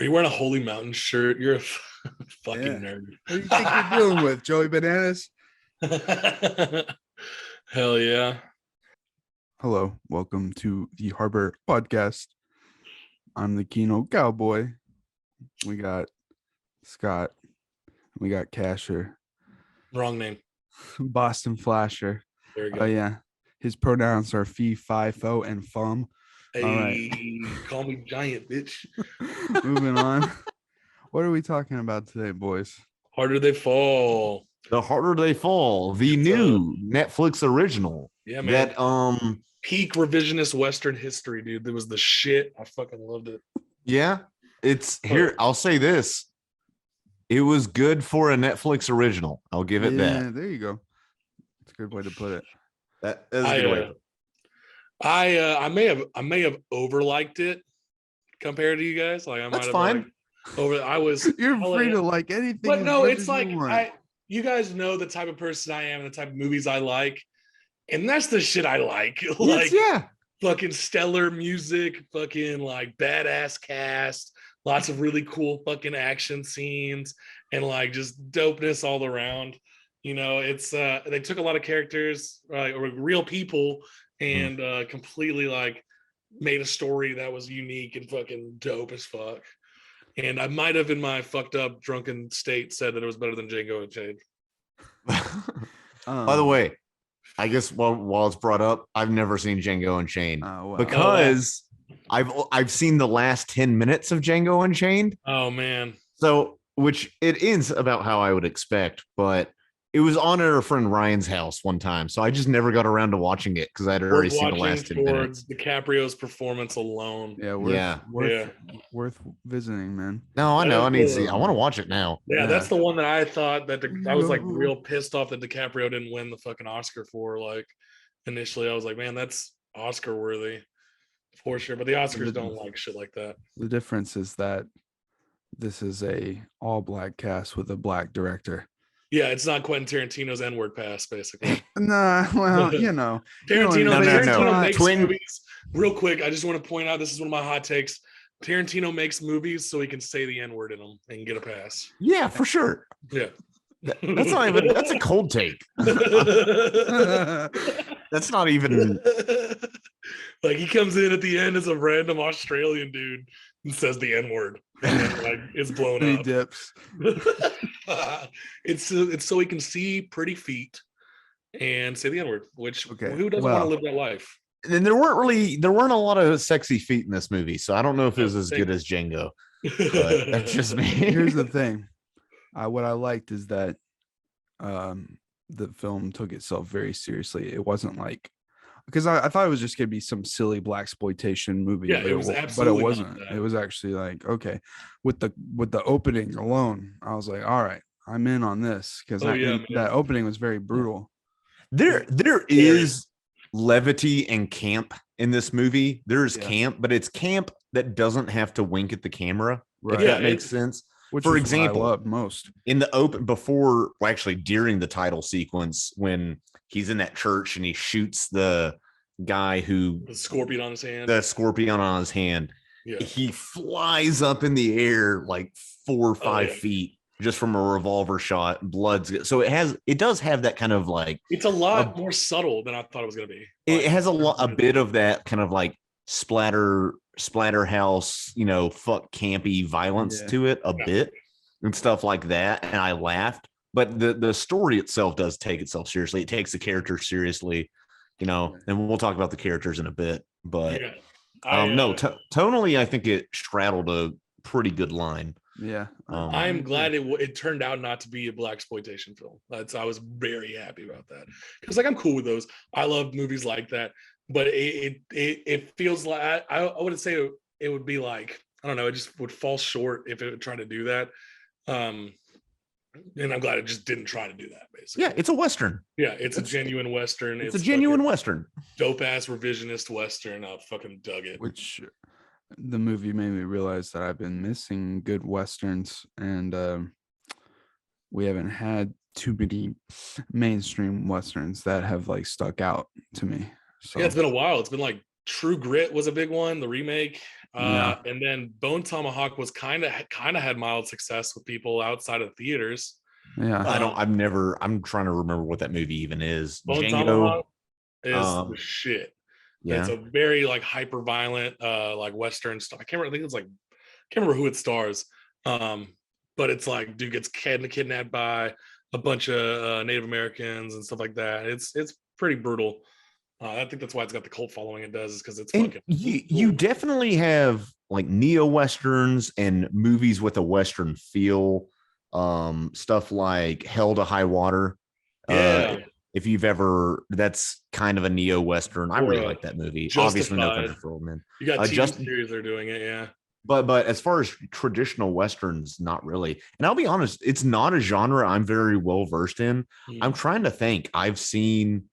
Are you wearing a Holy Mountain shirt? You're a fucking nerd. What do you think you're dealing with, Joey Bananas? Hell yeah. Hello, welcome to the Harbor Podcast. I'm the Kino Cowboy. We got Scott. We got Casher. Wrong name. Boston Flasher. There we go. Oh, yeah. His pronouns are fee, fi, fo, and fum. Hey, All right. Call me giant, bitch. Moving on. What are we talking about today, boys? Harder They Fall. The Harder They Fall, the new Netflix original. Yeah, man. That peak revisionist Western history, dude. That was the shit. I fucking loved it. Yeah, it's here. I'll say this. It was good for a Netflix original. I'll give it that. There you go. That's a good way to put it. That is a good way. I may have overliked it compared to you guys. Like I might That's have fine. You're free to like anything. But no, it's like you guys know the type of person I am and the type of movies I like. And that's the shit I like. Like fucking stellar music, fucking like badass cast, lots of really cool fucking action scenes, and like just dopeness all around. You know, it's they took a lot of characters, or real people, and completely like made a story that was unique and fucking dope as fuck. And I might have in my fucked up drunken state said that it was better than Django Unchained. By the way, I guess while it's brought up, I've never seen Django Unchained because I've seen the last 10 minutes of Django Unchained. Oh man. So which it ends about how I would expect, but it was on at our friend Ryan's house one time, so I just never got around to watching it because I'd already seen the last 10 minutes. DiCaprio's performance alone. Worth visiting, man. No, I know. I need to see. I want to watch it now. Yeah, that's the one that I thought that I was like real pissed off that DiCaprio didn't win the fucking Oscar for. Like initially, I was like, man, that's Oscar worthy for sure. But the Oscars don't like shit like that. The difference is that this is a all black cast with a black director. Yeah, it's not Quentin Tarantino's N-word pass, basically. Nah, well, you know. Tarantino makes movies. Real quick, I just want to point out, this is one of my hot takes. Tarantino makes movies so he can say the N-word in them and get a pass. Yeah, for sure. Yeah. That's not even, that's a cold take. That's not even. Like he comes in at the end as a random Australian dude and says the N-word. And then, like it's blown up. He dips. It's so he can see pretty feet and say the N-word, which who doesn't want to live that life? And there weren't a lot of sexy feet in this movie, so I don't know if it was as good as Django. But that's just me. Here's the thing. What I liked is that the film took itself very seriously. It wasn't like, because I thought it was just gonna be some silly blaxploitation movie. Yeah, it was absolutely, but it wasn't. It was actually like, okay, with the opening alone, I was like, all right, I'm in on this because that opening was very brutal. There is levity and camp in this movie. There's camp, but it's camp that doesn't have to wink at the camera. Right. If that makes sense. For example, I love most in the during the title sequence when he's in that church and he shoots the guy the scorpion on his hand. Yeah. He flies up in the air like 4 or 5 feet just from a revolver shot. Blood's so it does have that kind of like, it's a lot more subtle than I thought it was going to be. It has a bit of that kind of like splatterhouse, fuck campy violence to it a bit and stuff like that. And I laughed, but the story itself does take itself seriously. It takes the character seriously, and we'll talk about the characters in a bit, but tonally, I think it straddled a pretty good line. Yeah. I'm glad it turned out not to be a blaxploitation film. I was very happy about that because like I'm cool with those. I love movies like that. But it feels like I wouldn't say it would be like, I don't know, it just would fall short if it would try to do that. And I'm glad it just didn't try to do that, basically. Yeah, it's a Western. Yeah, it's a genuine Western. It's a genuine Western. Dope ass revisionist Western. I fucking dug it. Which the movie made me realize that I've been missing good Westerns, and we haven't had too many mainstream Westerns that have like stuck out to me. So. Yeah, it's been a while. It's been like True Grit was a big one, the remake. And then Bone Tomahawk was kind of had mild success with people outside of theaters. Yeah. I'm trying to remember what that movie even is. Bone Django Tomahawk is the shit. Yeah. It's a very like hyper violent like Western stuff. I can't remember who it stars. But it's like dude gets kidnapped by a bunch of Native Americans and stuff like that. It's pretty brutal. I think that's why it's got the cult following it does, is because it's fucking. You definitely have like neo westerns and movies with a western feel. Stuff like Hell to High Water. Yeah. If you've ever, that's kind of a neo western. I really like that movie. Justified. Obviously, No Country for Old Men. You got TV series they're doing it, yeah. But as far as traditional westerns, not really. And I'll be honest, it's not a genre I'm very well versed in. I'm trying to think. I've seen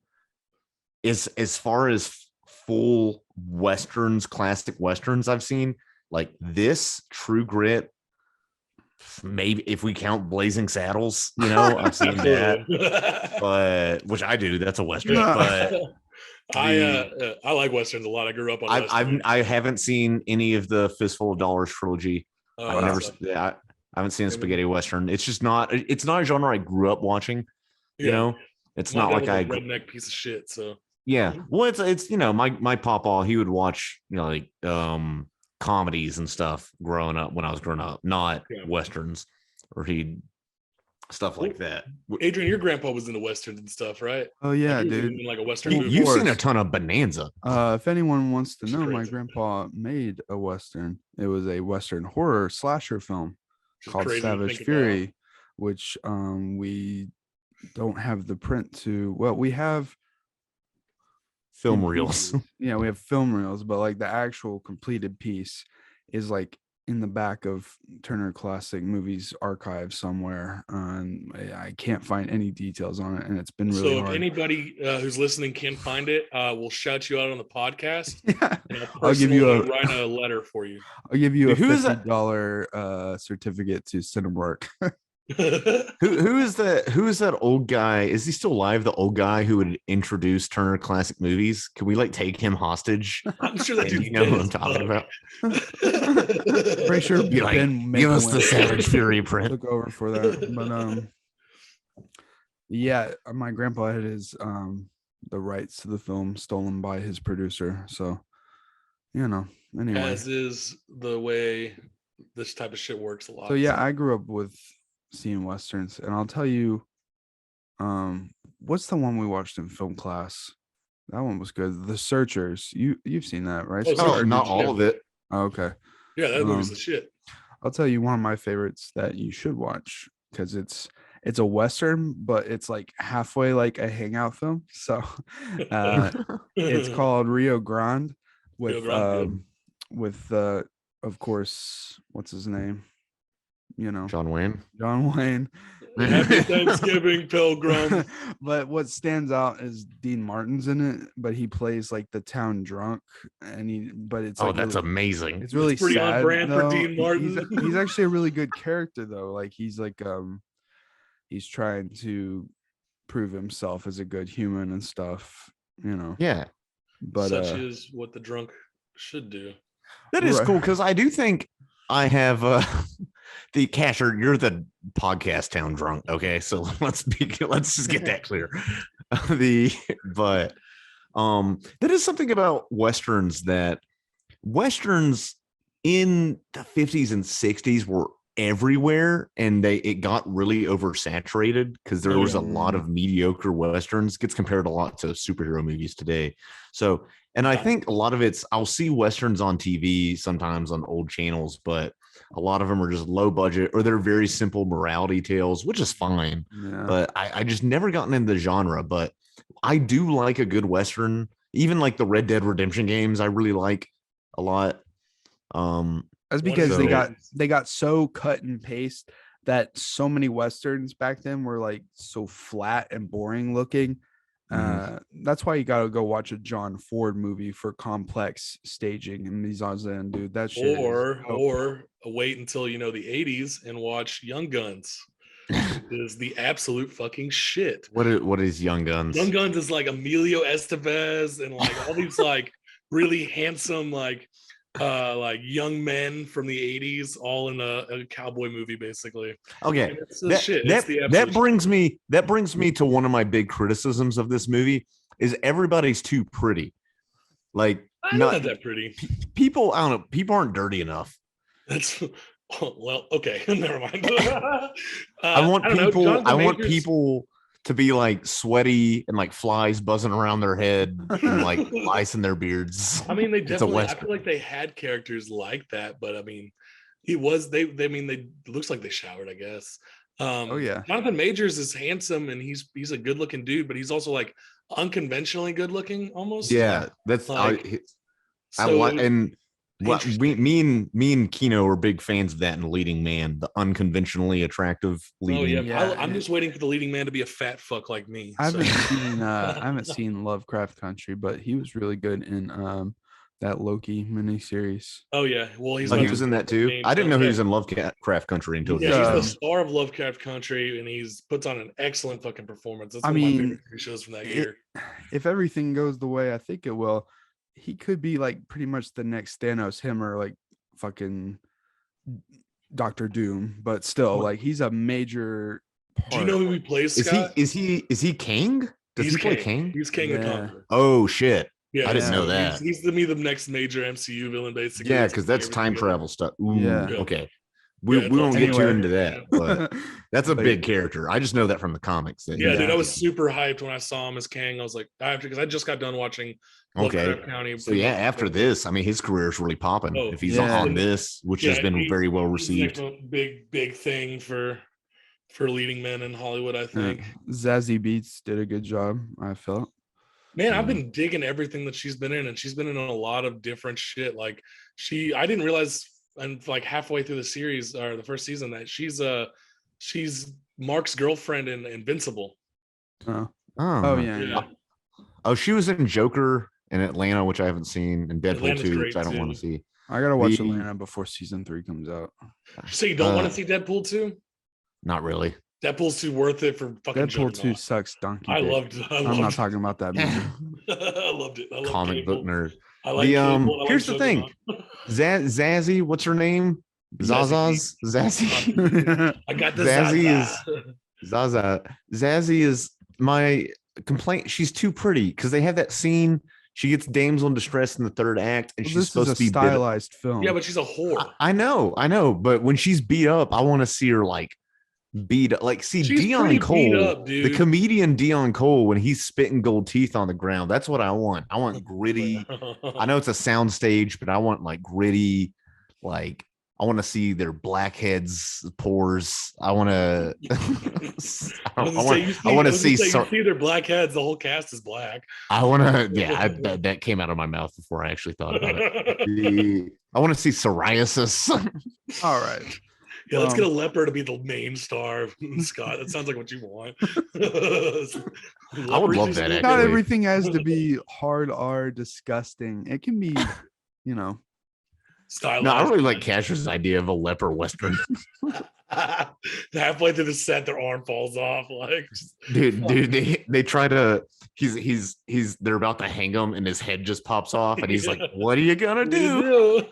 as far as full westerns, classic westerns I've seen, like this, True Grit, maybe if we count Blazing Saddles, I've seen that. But which I do, that's a western. But I like westerns a lot. I grew up on I haven't seen any of the Fistful of Dollars trilogy. I haven't seen a spaghetti western. It's just not a genre I grew up watching. It's not like a redneck piece of shit. So yeah, well, it's my papa, he would watch like comedies and stuff growing up when I was growing up, not westerns, or he'd stuff like that. Adrian, your grandpa was into westerns and stuff, right? Oh yeah, dude. Like a western movie. You've seen a ton of Bonanza. If anyone wants to know, my grandpa made a western. It was a western horror slasher film called Savage Fury, which we don't have the print to. Well, we have film reels. Yeah, we have film reels, but like the actual completed piece is like in the back of Turner Classic Movies archive somewhere. I can't find any details on it, and it's been really hard. So if anybody who's listening can find it, we'll shout you out on the podcast. Yeah. And I'll give you write a letter for you. I'll give you a $50 certificate to Cinemark. Who is that old guy? Is he still alive? The old guy who would introduce Turner Classic Movies? Can we like take him hostage? I'm sure that dude. You know what I'm talking about? Pretty sure be like, give us the Savage Fury print. Took over for that, but yeah, my grandpa had his the rights to the film stolen by his producer, so anyway, as is the way this type of shit works a lot. So yeah, I grew up with seeing westerns, and I'll tell you, what's the one we watched in film class? That one was good. The Searchers. You've seen that, right? Oh, not all of it. Oh, okay. Yeah, that movie's the shit. I'll tell you one of my favorites that you should watch, because it's a western, but it's like halfway like a hangout film. So it's called Rio Grande with of course, what's his name? John Wayne. Happy Thanksgiving, Pilgrim. But what stands out is Dean Martin's in it, but he plays like the town drunk, it's like that's really amazing. It's really pretty sad, on brand for Dean Martin. He's actually a really good character though. Like he's like he's trying to prove himself as a good human and stuff, Yeah. But such is what the drunk should do. That is cool, because I do think I have the Casher, you're the podcast town drunk. Okay, so let's just get that clear. But that is something about westerns, that westerns in the 50s and 60s were everywhere, and it got really oversaturated because there was a lot of mediocre westerns. Gets compared a lot to superhero movies today. So, and I think a lot of I'll see westerns on TV sometimes on old channels, but a lot of them are just low budget, or they're very simple morality tales, which is fine. Yeah. But I just never gotten into the genre. But I do like a good western. Even like the Red Dead Redemption games, I really like a lot. That's because they got so cut and paste that so many westerns back then were like so flat and boring looking. That's why you gotta go watch a John Ford movie for complex staging and mise-en-scène, dude. That shit. Or wait until the 80s and watch Young Guns. Is the absolute fucking shit. What is Young Guns? Young Guns is like Emilio Estevez and like all these like really handsome like like young men from the 80s all in a cowboy movie, basically. Okay, that brings me to one of my big criticisms of this movie is everybody's too pretty. Like, not that pretty. People, I don't know, people aren't dirty enough. That's well, okay, never mind. I want people to be like sweaty and like flies buzzing around their head and like lice in their beards. I mean, they definitely, I feel like they had characters like that, but I mean, they looks like they showered, I guess. Oh yeah. Jonathan Majors is handsome and he's a good looking dude, but he's also like unconventionally good looking almost. Yeah, that's like, me and Kino are big fans of that in Leading Man, the unconventionally attractive leading. Oh yeah, I'm just waiting for the leading man to be a fat fuck like me. I haven't seen Lovecraft Country, but he was really good in that Loki miniseries. Oh yeah, well he was in that too. I didn't know he was in Lovecraft Country until he's the star of Lovecraft Country, and he's puts on an excellent fucking performance. That's one of my favorite shows from that year. If everything goes the way I think it will, he could be like pretty much the next Thanos, him or like fucking Doctor Doom, but still, like he's a major part. Do you know who he plays, Scott? Is he King? Does he play King? He's King the Conqueror. Oh shit. Yeah, I didn't know that. He's the next major MCU villain, basically. Yeah, because that's time travel stuff. Ooh, yeah. Okay. We won't get too into that, but that's a big character. I just know that from the comics. Dude, I was super hyped when I saw him as King. I was like, because I just got done watching Lovecraft County. So yeah, after this, I mean, his career is really popping. If he's on this, which has been very well received. Like a big thing for leading men in Hollywood, I think. Zazie Beetz did a good job, I felt. Man, I've been digging everything that she's been in, and she's been in a lot of different shit. Like I didn't realize, and like halfway through the series or the first season, that she's Mark's girlfriend in Invincible. Yeah. Oh, she was in Joker in Atlanta, which I haven't seen, and Deadpool 2, which I don't want to see. I gotta watch Atlanta before season 3 comes out. So you don't want to see Deadpool 2? Not really. Deadpool's too worth it for fucking Deadpool 2 sucks donkey. I loved it. I'm not talking about that movie. I loved it. I comic book nerd. I like here's the thing. Zazie, what's her name? Zazaz? Zazie. I got the Zazie is my complaint. She's too pretty because they have that scene. She gets damsel in distress in the third act, and she's supposed to be stylized film. Yeah, but she's a whore. I know. But when she's beat up, I want to see her like beat up. Like, see, she's Dion Cole, the comedian Dion Cole, when he's spitting gold teeth on the ground. That's what I want. I want gritty. I know it's a sound stage, but I want like gritty. Like, I want to see their blackheads, pores. I want to. I want to see. You see their blackheads. The whole cast is black. I want to. Yeah, that came out of my mouth before I actually thought about it. I want to see psoriasis. All right. Yeah, let's get a leper to be the main star, Scott. That sounds like what you want. I would love that. Actually. Not everything has to be hard or disgusting. It can be, stylized. No, I really like Cash's idea of a leper western. Halfway through the set, their arm falls off. Like, dude, they try to. They're about to hang him, and his head just pops off, and he's like, "What are you gonna do?"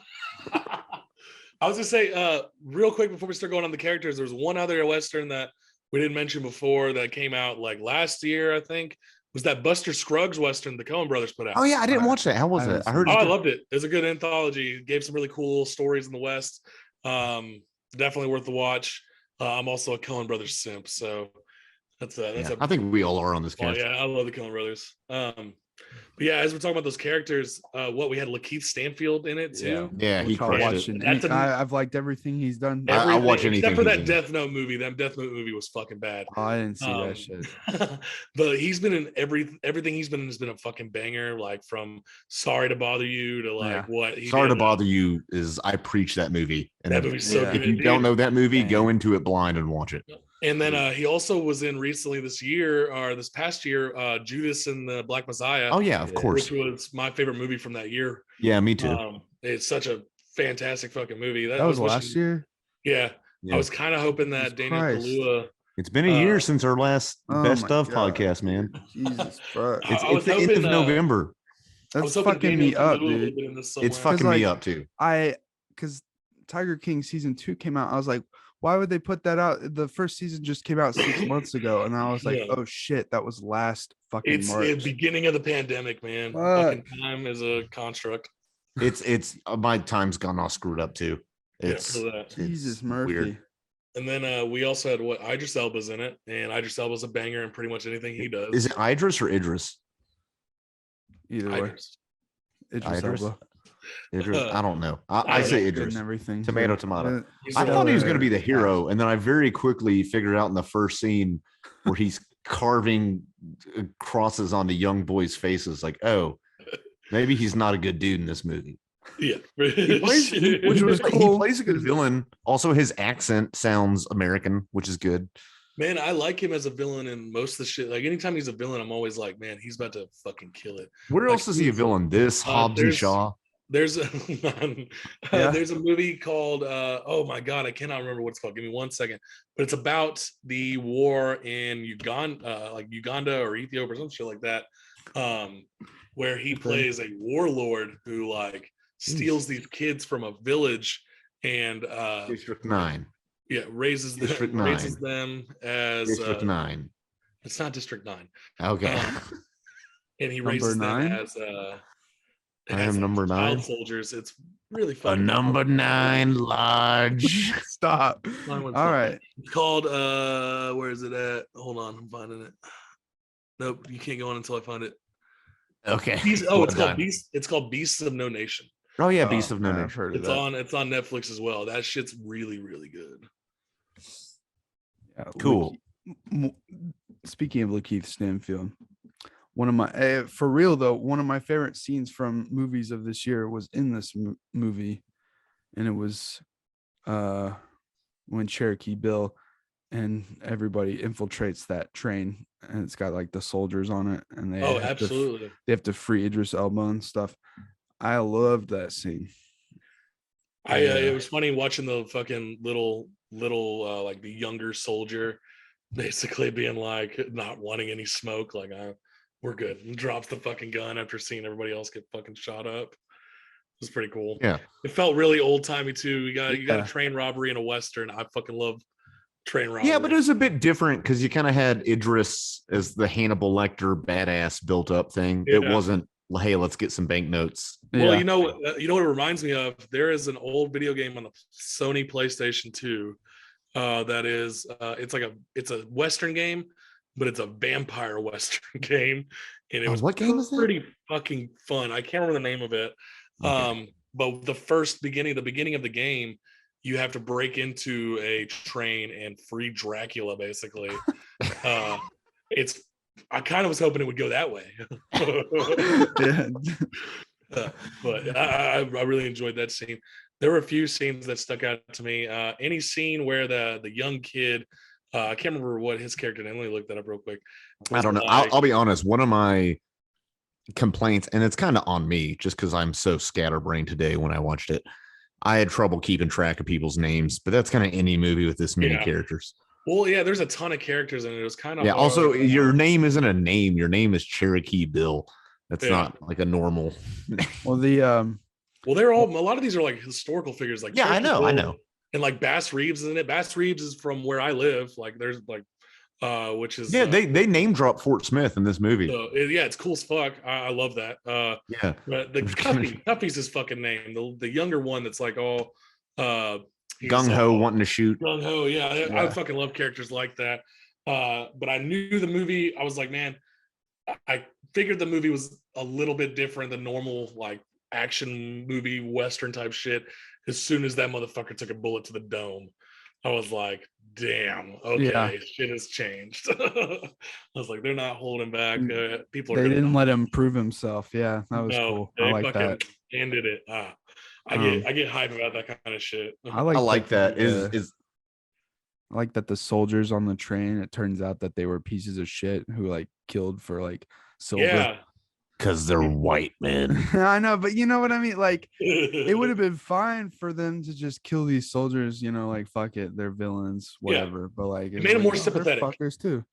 I was gonna say, real quick before we start going on the characters, there's one other Western that we didn't mention before that came out like last year, I think. Was that Buster Scruggs Western the Coen brothers put out? Oh yeah, I didn't watch that. How was it? I heard. I loved it. It was a good anthology. It gave some really cool stories in the West. Definitely worth the watch. I'm also a Coen brothers simp, so I think we all are on this cast. Yeah, I love the Coen brothers. But yeah, as we're talking about those characters, we had Lakeith Stanfield in it too. Yeah, he crushed it. I've liked everything he's done. I'll watch anything except for that Death Note movie. That Death Note movie was fucking bad. Oh, I didn't see that shit. But he's been in everything he's been in has been a fucking banger. Like from Sorry to Bother You to like what. Sorry to Bother You is I preach that movie. And that movie's so good. If you don't know that movie, go into it blind and watch it. And then he also was in recently this past year, Judas and the Black Messiah. Oh yeah, of course. Which was my favorite movie from that year. Yeah, me too. It's such a fantastic fucking movie. That was last year. Yeah. I was kind of hoping that Daniel Kaluuya. It's been a year since our last Best of podcast, man. Jesus Christ. It's the end of November. That's fucking me up, dude. It's fucking me up too. Because Tiger King season 2 came out. I was like, why would they put that out? The first season just came out 6 months ago, and I was like, oh shit, that was last fucking March. It's the beginning of the pandemic, man. Fucking time is a construct. It's my time's gone all screwed up too. Jesus Murphy. Weird. And then we also had Idris Elba's in it, and Idris Elba's a banger in pretty much anything he does. Is it Idris or Idris? Either way. Idris Elba. I don't know. I say Idris. And everything. Tomato. I thought he was going to be the hero, and then I very quickly figured out in the first scene where he's carving crosses onto young boys' faces, like, oh, maybe he's not a good dude in this movie. Yeah, which was cool. He plays a good villain. Also, his accent sounds American, which is good. Man, I like him as a villain in most of the shit. Like anytime he's a villain, I'm always like, man, he's about to fucking kill it. Where else is he a villain? This Hobbs and Shaw. There's a there's a movie called oh my god, I cannot remember what it's called. Give me 1 second. But it's about the war in Uganda, like Uganda or Ethiopia or some shit like that, where he plays a warlord who like steals these kids from a village and District 9. Yeah, raises them as District 9. It's not District 9. Okay. And he raises them as I am number 9 soldiers. It's really fun. A number 9 lodge. Stop. All right. It's called where is it at? Hold on, I'm finding it. Nope, you can't go on until I find it. Okay. It's called Beast. It's called Beasts of No Nation. Oh yeah, Beasts of No Nation. I've heard of that. It's on Netflix as well. That shit's really, really good. Yeah, cool. Speaking of Lakeith Stanfield, one of my for real though, one of my favorite scenes from movies of this year was in this movie, and it was when Cherokee Bill and everybody infiltrates that train, and it's got like the soldiers on it, and they have to free Idris Elba and stuff. I loved that scene. It was funny watching the fucking little like the younger soldier basically being like not wanting any smoke, like we're good, and drops the fucking gun after seeing everybody else get fucking shot up. It was pretty cool. Yeah, it felt really old timey too. You got a train robbery in a western. I fucking love train robbery. Yeah, but it was a bit different because you kind of had Idris as the Hannibal Lecter badass built up thing. Yeah. It wasn't, hey, let's get some banknotes. Well, you know what it reminds me of? There is an old video game on the Sony PlayStation 2 that is it's a Western game, but it's a vampire Western game, and it was what game is that? Pretty fucking fun. I can't remember the name of it. Okay. But the beginning of the game, you have to break into a train and free Dracula, basically. I kind of was hoping it would go that way. But I really enjoyed that scene. There were a few scenes that stuck out to me. Any scene where the young kid, I can't remember what his character name. Let me look that up real quick. I don't know. I'll be honest. One of my complaints, and it's kind of on me just because I'm so scatterbrained today when I watched it. I had trouble keeping track of people's names, but that's kind of any movie with this many characters. Well, yeah, there's a ton of characters in it. It was kind of hard. Also, your name isn't a name. Your name is Cherokee Bill. That's not like a normal name. Well, they're all, a lot of these are like historical figures. Like I know. And like Bass Reeves is in it. Bass Reeves is from where I live. Like there's like, which is they name drop Fort Smith in this movie. It's cool as fuck. I love that. But the Cuffy's his fucking name. The younger one that's like all gung ho wanting to shoot. Gung ho, yeah. I fucking love characters like that. But I knew the movie. I was like, man, I figured the movie was a little bit different than normal like action movie Western type shit. As soon as that motherfucker took a bullet to the dome, I was like, damn, okay, shit has changed. I was like, they're not holding back. People they didn't let him prove himself. Yeah, that was cool. I like that. Ended it. I get hype about that kind of shit. I like that. I like that the soldiers on the train, it turns out that they were pieces of shit who like killed for like silver. Yeah. Because they're white, man. I know, but you know what I mean? Like, it would have been fine for them to just kill these soldiers, you know, like, fuck it, they're villains, whatever. Yeah. But like, it made them more sympathetic. Fuckers too.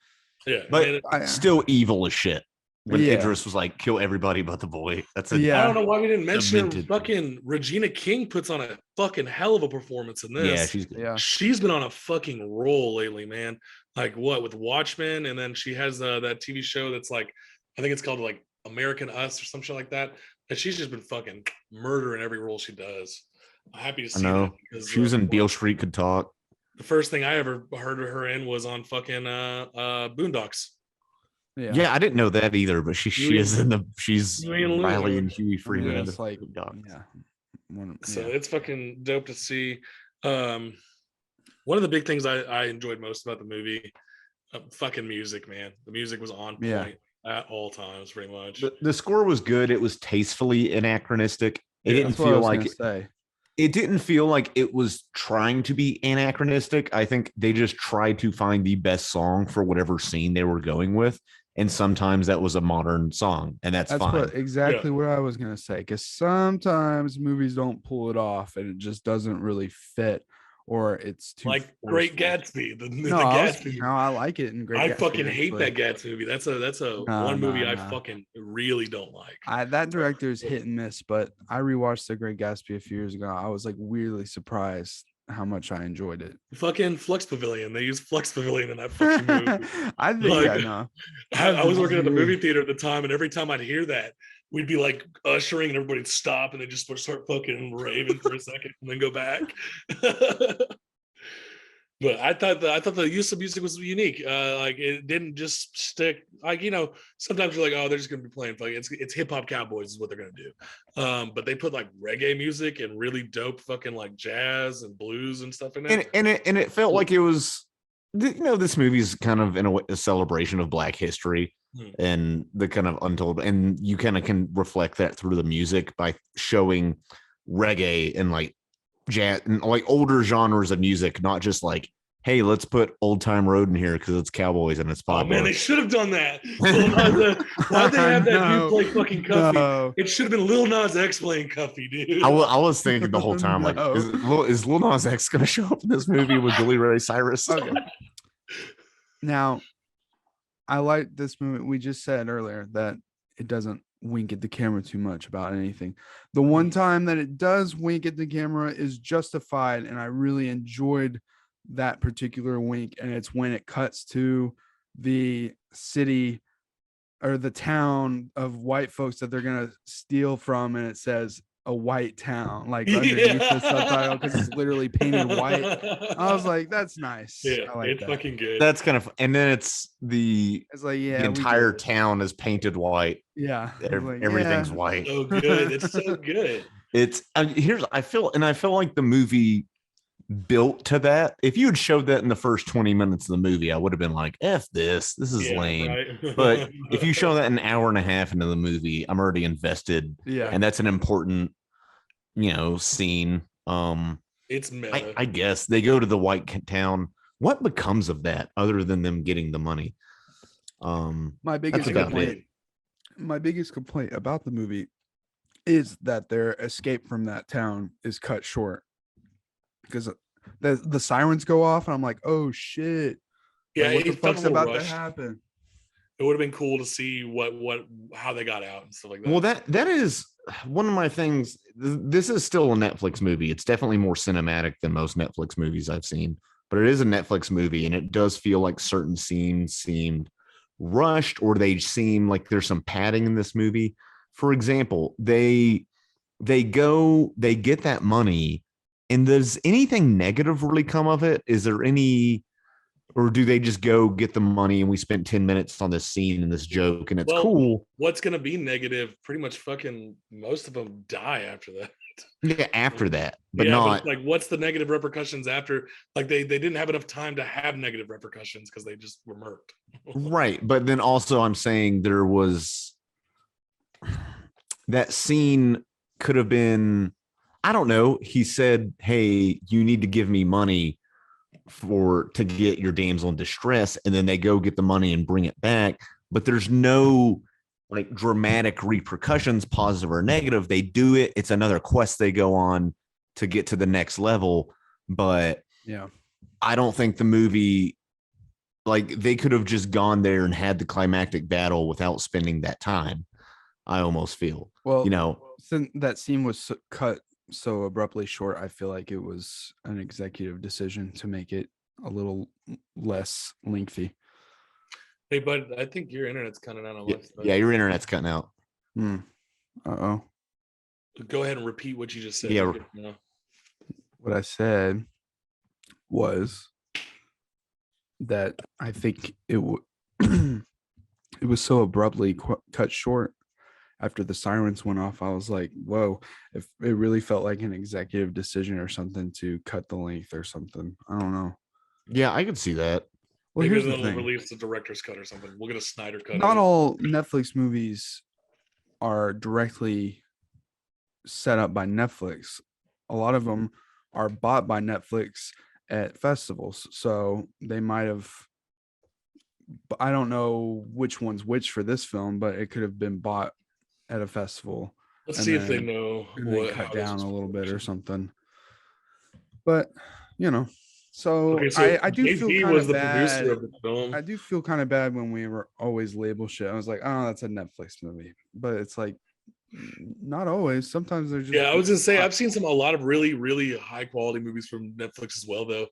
Yeah. But still evil as shit. when Idris was like, kill everybody but the boy. That's it. I don't know why we didn't mention her. Fucking Regina King puts on a fucking hell of a performance in this. Yeah, she's good. She's been on a fucking roll lately, man. Like what with Watchmen, and then she has that TV show that's like, I think it's called like American Us or some shit like that. And she's just been fucking murdering every role she does. I'm happy to see that. Because, she was in Beale Street Could Talk. The first thing I ever heard of her in was on fucking Boondocks. Yeah, I didn't know that either, but she's Riley and Huey Freeman. It's like, so it's fucking dope to see. One of the big things I enjoyed most about the movie, fucking music, man. The music was on point at all times, pretty much. The score was good. It was tastefully anachronistic. It didn't feel like it didn't feel like it was trying to be anachronistic. I think they just tried to find the best song for whatever scene they were going with. And sometimes that was a modern song, and that's fine. Exactly what I was going to say, because sometimes movies don't pull it off and it just doesn't really fit, or it's too like forceful. Great Gatsby. Gatsby. No, I like it in Great Gatsby. I fucking hate that Gatsby movie. That's a one movie I fucking really don't like. That director is hit and miss, but I rewatched The Great Gatsby a few years ago. I was like weirdly surprised how much I enjoyed it. Fucking Flux Pavilion. They used Flux Pavilion in that fucking movie. I think I know. I was working at the movie theater at the time, and every time I'd hear that, we'd be like ushering and everybody'd stop and they just start fucking raving for a second and then go back. But I thought the use of music was unique. Like it didn't just stick. Like, you know, sometimes you're like, oh, they're just gonna be playing fucking it's hip hop cowboys is what they're gonna do. But they put like reggae music and really dope fucking like jazz and blues and stuff in it. And it felt like it was, you know, this movie's kind of in a celebration of Black history and the kind of untold, and you kind of can reflect that through the music by showing reggae and like jazz and like older genres of music, not just like, hey, let's put Old Time Road in here because it's cowboys and it's pop. Oh man, they should have done that. Why'd they have that dude play fucking Cuffy? No. It should have been Lil Nas X playing Cuffy, dude. I was thinking the whole time, like, is Lil Nas X gonna show up in this movie with Billy Ray Cyrus? Okay. Now, I like this movie. We just said earlier that it doesn't wink at the camera too much about anything. The one time that it does wink at the camera is justified, and I really enjoyed that particular wink, and it's when it cuts to the city or the town of white folks that they're gonna steal from, and it says a white town like underneath the subtitle because it's literally painted white. I was like, that's nice. Yeah, like it's that. Fucking good. That's kind of, and then it's like, the entire town is painted white. Yeah, everything's white. So good. It's so good. It's I feel like the movie built to that. If you had showed that in the first 20 minutes of the movie, I would have been like, F this is lame. Right? But if you show that an hour and a half into the movie, I'm already invested. Yeah. And that's an important, scene. It's meta. I guess they go to the white town. What becomes of that other than them getting the money? My biggest complaint about the movie is that their escape from that town is cut short. Because the sirens go off and I'm like, oh shit. Yeah, what the fuck's about to happen? It would have been cool to see how they got out and stuff like that. Well, that is one of my things. This is still a Netflix movie. It's definitely more cinematic than most Netflix movies I've seen, but it is a Netflix movie, and it does feel like certain scenes seemed rushed, or they seem like there's some padding in this movie. For example, they get that money. And does anything negative really come of it? Is there any, or do they just go get the money and we spent 10 minutes on this scene and this joke and it's cool? What's going to be negative? Pretty much fucking most of them die after that. Yeah, after that, but not but like what's the negative repercussions after? Like they didn't have enough time to have negative repercussions because they just were murked. Right. But then also I'm saying there was that scene could have been, I don't know. He said, hey, you need to give me money to get your damsel in distress. And then they go get the money and bring it back. But there's no like dramatic repercussions, positive or negative. They do it. It's another quest they go on to get to the next level. But yeah, I don't think the movie like they could have just gone there and had the climactic battle without spending that time. I almost feel, since that scene was cut so abruptly short, I feel like it was an executive decision to make it a little less lengthy. Hey, bud, I think your internet's cutting out on us. Yeah, your internet's cutting out. Uh-oh. Go ahead and repeat what you just said. Yeah. What I said was that I think it it was so abruptly cut short after the sirens went off. I was like, whoa, if it really felt like an executive decision or something to cut the length or something. I don't know. Yeah, I could see that. Well, maybe they'll release the director's cut or something. We'll get a Snyder cut. Not all Netflix movies are directly set up by Netflix. A lot of them are bought by Netflix at festivals. So they might have, I don't know which one's which for this film, but it could have been bought at a festival. Let's see if they know what cut down a little bit or something. But so I do feel kind of bad. Of the film. I do feel kind of bad when we were always label shit. I was like, oh, that's a Netflix movie, but it's like not always. Sometimes they're just. Yeah, I was gonna say I've seen a lot of really, really high quality movies from Netflix as well, though.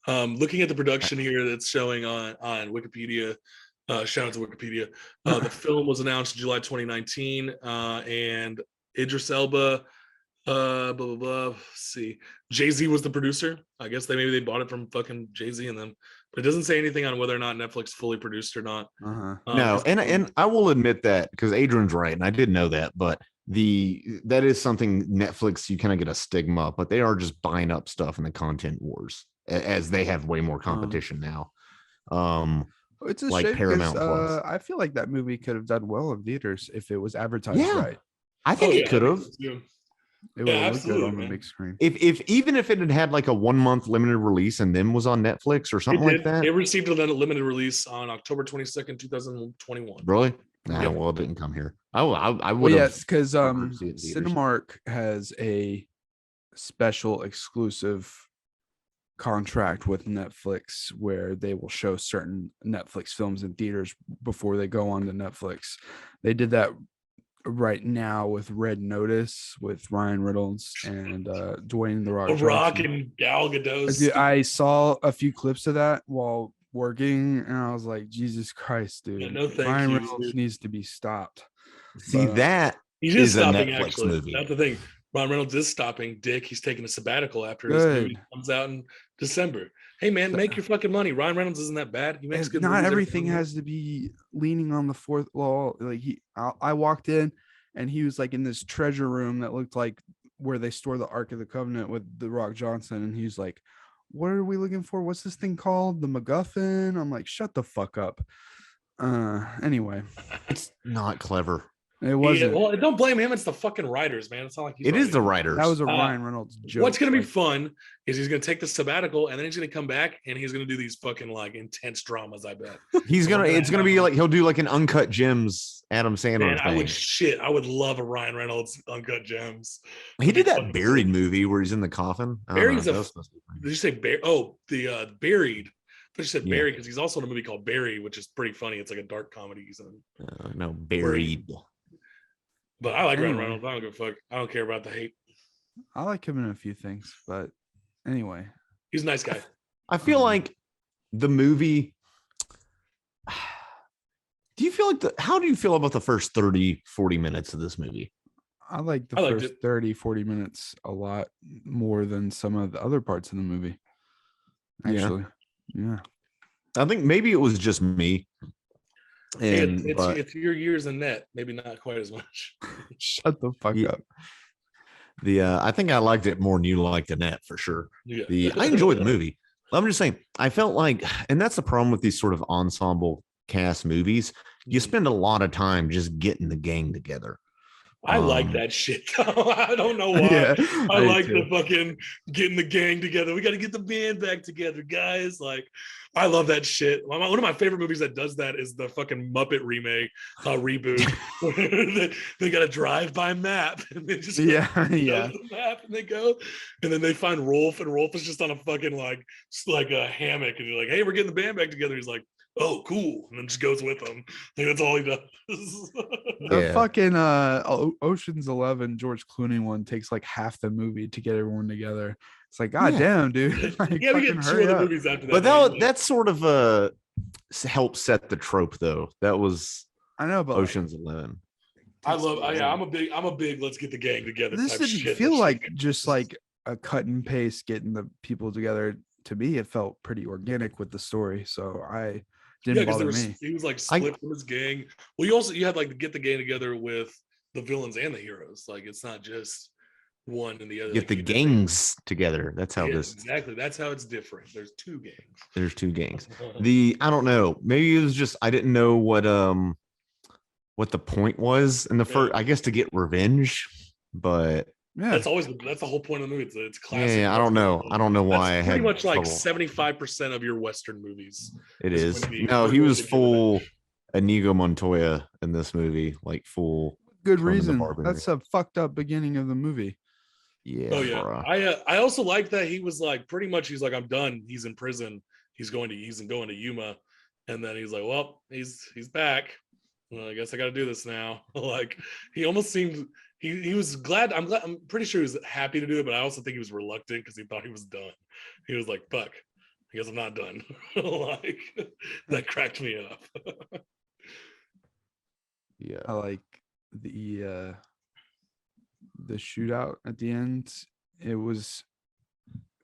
Looking at the production here that's showing on Wikipedia. Shout out to Wikipedia. The film was announced July 2019, and Idris Elba. Blah blah blah. Let's see, Jay-Z was the producer. I guess maybe they bought it from fucking Jay-Z and them, but it doesn't say anything on whether or not Netflix fully produced or not. No, and I will admit that because Adrian's right, and I did know that, but that is something Netflix, you kind of get a stigma, but they are just buying up stuff in the content wars as they have way more competition now. It's a like shame Paramount Plus. I feel like that movie could have done well in theaters if it was advertised right. I think it could have. It would look good on the big screen. If even if it had like a 1 month limited release and then was on Netflix or something like that. It received a limited release on October 22nd, 2021. Really? Nah, well, it didn't come here. I would have. Yes, because Cinemark has a special exclusive contract with Netflix where they will show certain Netflix films in theaters before they go on to Netflix. They did that right now with Red Notice with Ryan Reynolds and Dwayne The Rock and Gal Gadot. I saw a few clips of that while working and I was like, Jesus Christ, dude. Ryan Reynolds needs to be stopped. See, that he is stopping, a Netflix actually. Movie. That's the thing. Ryan Reynolds is stopping. Dick, he's taking a sabbatical after his movie comes out in December. Hey man, make your fucking money. Ryan Reynolds isn't that bad. He makes good movies. Not everything has to be leaning on the fourth wall. Like I walked in and he was like in this treasure room that looked like where they store the Ark of the Covenant with The Rock Johnson. And he's like, what are we looking for? What's this thing called? The MacGuffin? I'm like, shut the fuck up. Anyway. It's not clever. It wasn't. Yeah, well, don't blame him. It's the fucking writers, man. It's not like it is the writers. That was a Ryan Reynolds joke. What's going to be fun is he's going to take the sabbatical and then he's going to come back and he's going to do these fucking like intense dramas. I bet it's going to be like he'll do like an Uncut Gems Adam Sandler thing. I would love a Ryan Reynolds Uncut Gems. He did that Buried movie where he's in the coffin. Buried's did you say Buried? Oh, the Buried. I just said Barry because he's also in a movie called Barry, which is pretty funny. It's like a dark comedy. He's in. No, Buried. But I like Ryan Reynolds. I don't give a fuck. I don't care about the hate. I like him in a few things, but anyway. He's a nice guy. I feel like the movie. How do you feel about the first 30, 40 minutes of this movie? I like the first 30, 40 minutes a lot more than some of the other parts of the movie. Actually. Yeah. I think maybe it was just me. And it's your years in net, maybe not quite as much. Shut the fuck up. I think I liked it more than you liked the net for sure. Yeah. I enjoyed the movie. I'm just saying, I felt like, and that's the problem with these sort of ensemble cast movies. You spend a lot of time just getting the gang together. I like that shit. I don't know why. Yeah, I like the fucking getting the gang together. We got to get the band back together, guys. Like, I love that shit. One of my favorite movies that does that is the fucking Muppet remake reboot. they got a drive-by map, and they just the map, and they go, and then they find Rolf, and Rolf is just on a fucking like a hammock, and you're like, hey, we're getting the band back together. He's like, oh, cool, and then just goes with them. Like, that's all he does. The fucking Ocean's 11 George Clooney one takes like half the movie to get everyone together. It's like, God damn, dude. Like, yeah, we get two other movies after that. But that's sort of helped set the trope, though. That was but Ocean's 11. I'm a big let's get the gang together. This type didn't shit. feel like just like a cut and paste getting the people together. To me, it felt pretty organic with the story, so I didn't bother me. He was like split from his gang. Well, you had like to get the gang together with the villains and the heroes. Like, it's not just one and the other. Get the gangs together. That's how this exactly. That's how it's different. There's two gangs. I don't know. Maybe it was just I didn't know what the point was in the first. I guess to get revenge, but. Yeah, that's the whole point of the movie. It's classic. Yeah, I don't know why. That's pretty much like 75% of your Western movies. It is. No, he was full Inigo Montoya in this movie, like full. Good reason. That's a fucked up beginning of the movie. Yeah. Oh yeah. Bro. I also like that he was like pretty much. He's like, I'm done. He's in prison. He's going to Yuma, and then he's like, well, he's back. Well, I guess I got to do this now. Like, he almost seemed. He was glad. I'm pretty sure he was happy to do it, but I also think he was reluctant because he thought he was done. He was like, "Fuck, I guess I'm not done." Like, that cracked me up. Yeah, I like the shootout at the end. It was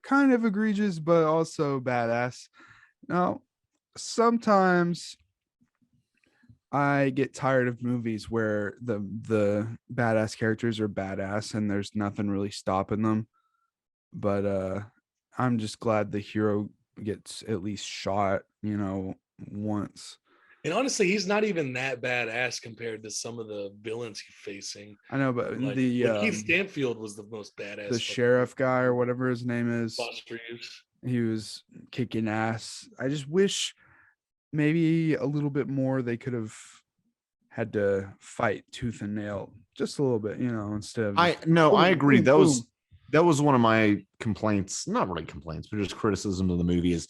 kind of egregious, but also badass. Now, sometimes I get tired of movies where the badass characters are badass and there's nothing really stopping them. But I'm just glad the hero gets at least shot, once. And honestly, he's not even that badass compared to some of the villains he's facing. I know, but like, Lakeith Stanfield was the most badass. The sheriff guy or whatever his name is. Foster's. He was kicking ass. I just wish maybe a little bit more they could have had to fight tooth and nail just a little bit, instead of I agree. That was one of my complaints, not really complaints, but just criticism of the movie is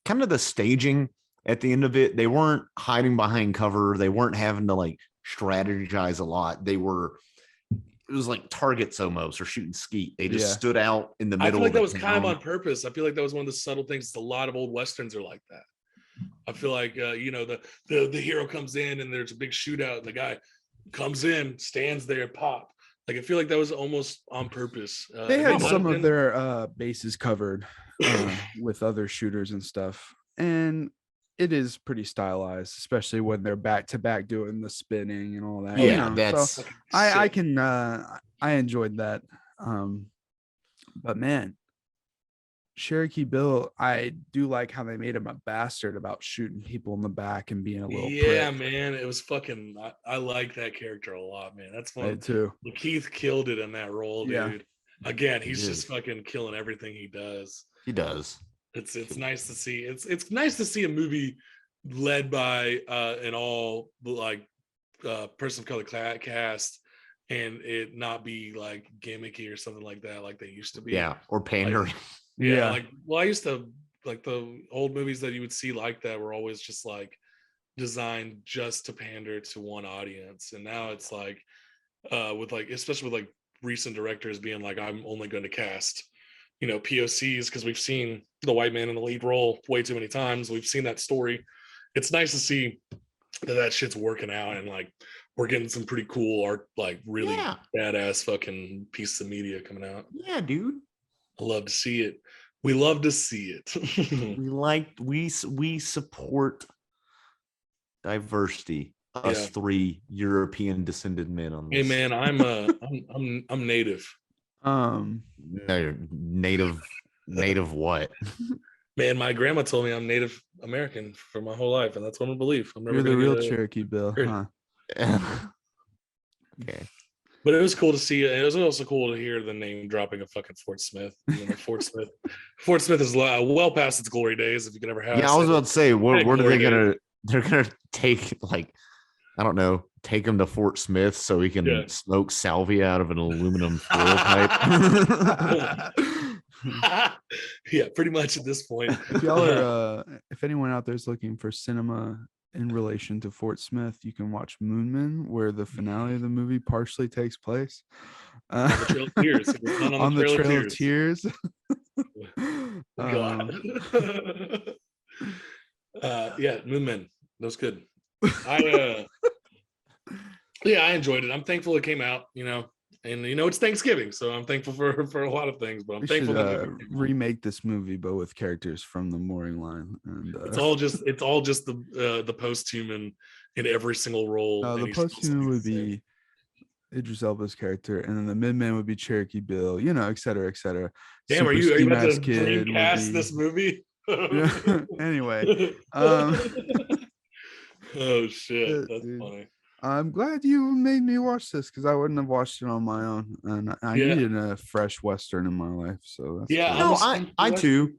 kind of the staging at the end of it. They weren't hiding behind cover. They weren't having to like strategize a lot. It was like targets almost, or shooting skeet. They just stood out in the middle. I feel like that was kind of on purpose. I feel like that was one of the subtle things. A lot of old Westerns are like that. I feel like the hero comes in and there's a big shootout and the guy comes in, stands there, pop. Like, I feel like that was almost on purpose. They had some of their bases covered with other shooters and stuff, and it is pretty stylized, especially when they're back to back doing the spinning and all that. Yeah, that's. So I enjoyed that, but man. Cherokee Bill, I do like how they made him a bastard about shooting people in the back and being a little prick. Man, it was fucking. I like that character a lot, man. That's fun too. Lakeith killed it in that role, dude. Yeah. Again, he's just fucking killing everything he does. He does. It's nice to see. It's nice to see a movie led by an all like person of color cast, and it not be like gimmicky or something like that, like they used to be. Yeah, or pandering. I used to like the old movies that you would see like that were always just like designed just to pander to one audience, and now it's like with like, especially with like recent directors being like, I'm only going to cast POCs because we've seen the white man in the lead role way too many times. We've seen that story. It's nice to see that shit's working out, and like we're getting some pretty cool art, like really badass fucking pieces of media coming out. Yeah, dude. I love to see it. We love to see it. we support diversity. Us three European descended men on this. Hey man, I'm native. No, native what? Man, my grandma told me I'm Native American for my whole life, and that's what I believe. You're the real Cherokee Bill, huh? Okay. But it was cool to see. It was also cool to hear the name dropping of fucking Fort Smith. Fort Smith. Fort Smith is well past its glory days, if you can ever have. Yeah, I was about to say, what are they gonna? They're gonna take, like, I don't know, take him to Fort Smith so he can smoke salvia out of an aluminum foil pipe. Yeah, pretty much at this point. If y'all are, if anyone out there is looking for cinema in relation to Fort Smith, you can watch Moonman, where the finale of the movie partially takes place. On the Trail of Tears. It was done on the Trail of Tears. God. Yeah, Moonman. That was good. I enjoyed it. I'm thankful it came out, and it's Thanksgiving, so I'm thankful for a lot of things, but I'm thankful that remake this movie but with characters from the mooring line, and it's all just the post-human in every single role. The post-human would be Idris Elba's character, and then the midman would be Cherokee Bill, et cetera, et cetera. Damn, are you about to dreamcast this movie? Anyway, oh shit, that's funny. I'm glad you made me watch this because I wouldn't have watched it on my own, and I needed a fresh Western in my life. So that's cool. I too.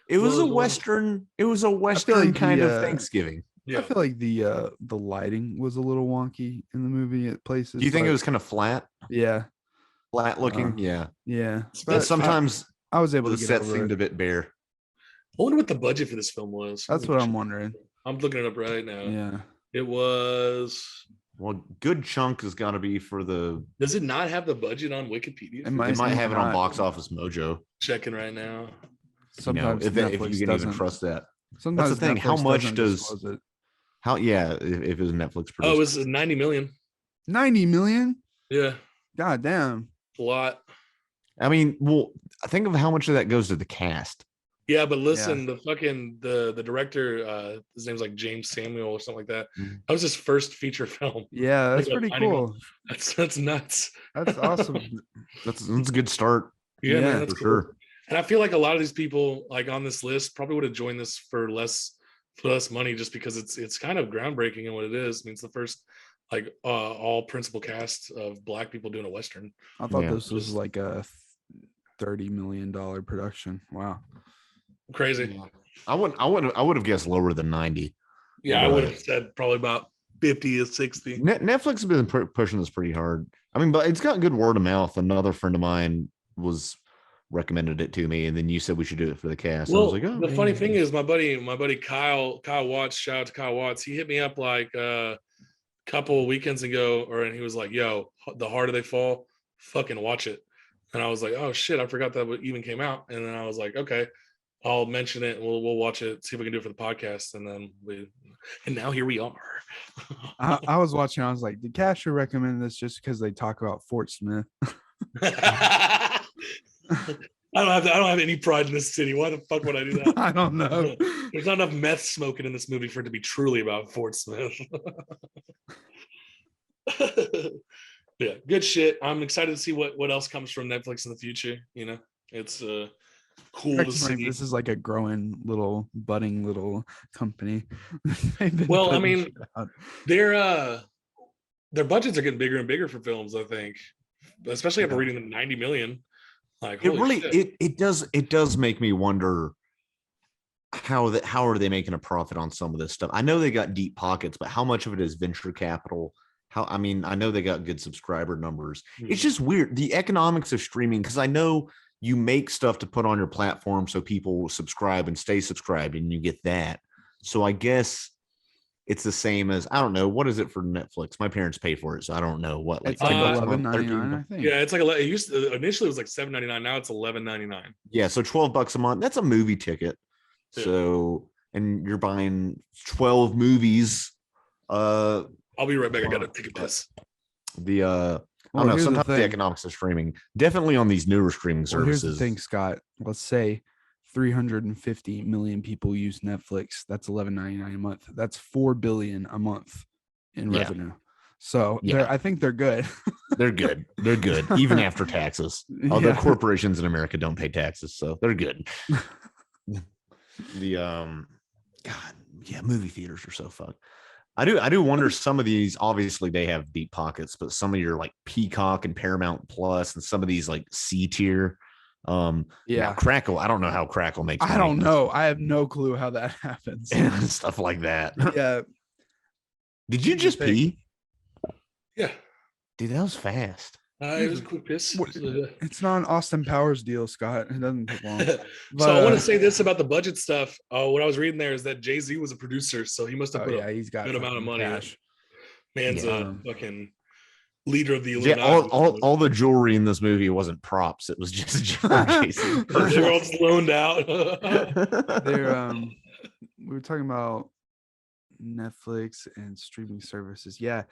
It was a Western. It was a Western kind of Thanksgiving. Yeah. I feel like the lighting was a little wonky in the movie at places. Do you think it was kind of flat? Yeah, flat looking. Yeah. But sometimes I was able to get set over seemed it. a bit bare. I wonder what the budget for this film was. That's what I'm wondering. I'm looking it up right now. Yeah. It was. Well, good chunk has got to be for the. Does it not have the budget on Wikipedia? It might have it on Box Office Mojo. Checking right now. Sometimes if you can even trust that. Sometimes that's the thing. Netflix how much does it. How? Yeah, if it was Netflix produced. Oh, it was 90 million. 90 million? Yeah. God damn. A lot. I mean, well, think of how much of that goes to the cast. Yeah, but listen, the director, his name's like James Samuel or something like that. That was his first feature film. Yeah, that's pretty cool. That's nuts. That's awesome. that's a good start. Yeah, man, that's for cool. Sure. And I feel like a lot of these people like on this list probably would have joined this for less money just because it's kind of groundbreaking in what it is. I mean, it's the first like all principal cast of Black people doing a Western. I thought this was like a $30 million production. Wow. Crazy. I would have guessed lower than 90. Yeah, I would have said probably about 50 to 60. Netflix has been pushing this pretty hard. I mean, but it's got good word of mouth. Another friend of mine recommended it to me, and then you said we should do it for the cast. Well, I was like, the funny thing is, my buddy Kyle Watts, shout out to Kyle Watts. He hit me up like a couple weekends ago, and he was like, "Yo, The Harder They Fall, fucking watch it." And I was like, "Oh shit, I forgot that even came out." And then I was like, "Okay, I'll mention it and we'll watch it, see if we can do it for the podcast." And then now here we are. I was watching, I was like, did Casher recommend this just because they talk about Fort Smith? I don't have any pride in this city. Why the fuck would I do that? I don't know. There's not enough meth smoking in this movie for it to be truly about Fort Smith. Yeah, good shit. I'm excited to see what else comes from Netflix in the future. It's cool to see. This is like a budding little company. Well, I mean, their budgets are getting bigger and bigger for films, I think, especially after reading the 90 million. Like, it does make me wonder how are they making a profit on some of this stuff. I know they got deep pockets, but how much of it is venture capital? I know they got good subscriber numbers. It's just weird, the economics of streaming, because I know you make stuff to put on your platform so people subscribe and stay subscribed, and you get that. So I guess it's the same as, I don't know, what is it for Netflix? My parents pay for it, so I don't know what. Like it's like $11.99, I think. Yeah, it's like initially it was like $7.99. Now it's $11.99. Yeah, so $12 a month. That's a movie ticket. Yeah. So, and you're buying 12 movies. I'll be right back. I got to take a piss. I don't know. Sometimes the economics of streaming, definitely on these newer streaming services. Here's the thing, Scott. Let's say 350 million people use Netflix. That's $11.99 a month. That's $4 billion a month in revenue. So I think they're good. They're good. They're good, even after taxes. Although corporations in America don't pay taxes, so they're good. Movie theaters are so fucked. I do wonder, some of these, obviously they have deep pockets, but some of your like Peacock and Paramount Plus and some of these like C tier, Crackle. I don't know how Crackle makes money. I don't know. I have no clue how that happens. And stuff like that. Yeah. Did you just pee? Yeah. Dude, that was fast. It was a quick piss. It's not an Austin Powers deal, Scott. It doesn't take long. But, so I want to say this about the budget stuff. What I was reading there is that Jay-Z was a producer, so he must have put he's got a good amount of money. Cash. Man's a fucking leader of the Illuminati. All the jewelry in this movie wasn't props. It was just jewelry. They were all loaned out. We were talking about Netflix and streaming services. Yeah.